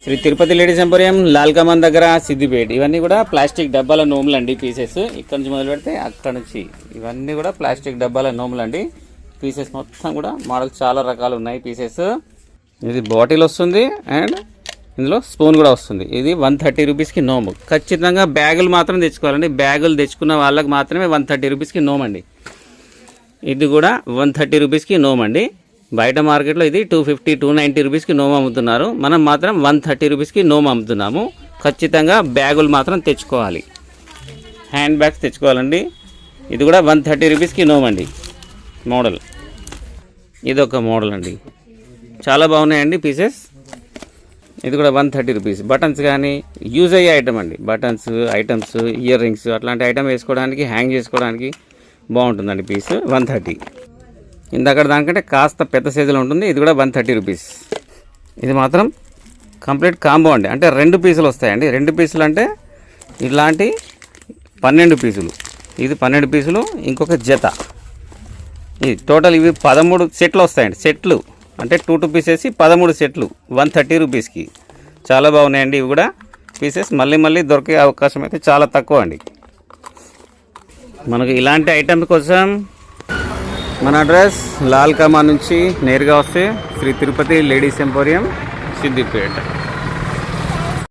Shri Tirupati ladies emporium Lal కమాన్ దగ్గర సిద్దిపేట. ఇవన్నీ కూడా ప్లాస్టిక్ డబ్బాల నోములు అండి పీసెస్. ఇక్కడ నుంచి మొదలు పెడితే అక్కడ నుంచి ఇవన్నీ కూడా ప్లాస్టిక్ డబ్బాల నోములు అండి పీసెస్. మొత్తం కూడా మోడల్స్ చాలా రకాలు ఉన్నాయి పీసెస్. ఇది బాటిల్ వస్తుంది అండ్ ఇందులో స్పూన్ కూడా వస్తుంది. ఇది 130 రూపీస్కి నోము. ఖచ్చితంగా బ్యాగులు మాత్రం తెచ్చుకోవాలండి. బ్యాగులు తెచ్చుకున్న వాళ్ళకి మాత్రమే 130 రూపీస్కి నోమ్ అండి. ఇది కూడా 130 రూపీస్కి నోమ్ అండి. బయట మార్కెట్లో ఇది 250 290 రూపీస్కి నోమ్ అమ్ముతున్నారు. మనం మాత్రం 130 రూపీస్కి నోమ్ అమ్ముతున్నాము. ఖచ్చితంగా బ్యాగులు మాత్రం తెచ్చుకోవాలి. హ్యాండ్ బ్యాగ్స్ తెచ్చుకోవాలండి. ఇది కూడా 130 రూపీస్కి నోమ్ అండి. మోడల్ ఇది ఒక మోడల్ అండి. చాలా బాగున్నాయండి పీసెస్. ఇది కూడా 130 రూపీస్. బటన్స్ కానీ యూజ్ అయ్యే ఐటమ్ అండి. బటన్స్ ఐటమ్స్, ఇయర్ రింగ్స్ అట్లాంటి ఐటమ్ వేసుకోవడానికి, హ్యాంగ్ చేసుకోవడానికి బాగుంటుందండి. పీస్ 130. ఇందక్కడ దానికంటే కాస్త పెద్ద సైజులో ఉంటుంది. ఇది కూడా 130 రూపీస్. ఇది మాత్రం కంప్లీట్ కాంబో అండి. అంటే 2 పీసులు వస్తాయండి. 2 పీసులు అంటే ఇలాంటి 12 పీసులు. ఇది 12 పీసులు, ఇంకొక జత. ఇది టోటల్ ఇవి 13 సెట్లు వస్తాయండి. సెట్లు అంటే 2 పీసెస్ 13 సెట్లు 130 రూపీస్కి. చాలా బాగున్నాయండి ఇవి కూడా పీసెస్. మళ్ళీ దొరికే అవకాశం అయితే చాలా తక్కువ అండి. మనకు ఇలాంటి ఐటమ్ కోసం మన అడ్రస్ లాల్ కమాన్ నుంచి నేరుగా వస్తే శ్రీ తిరుపతి లేడీస్ ఎంపోరియం సిద్దిపేట.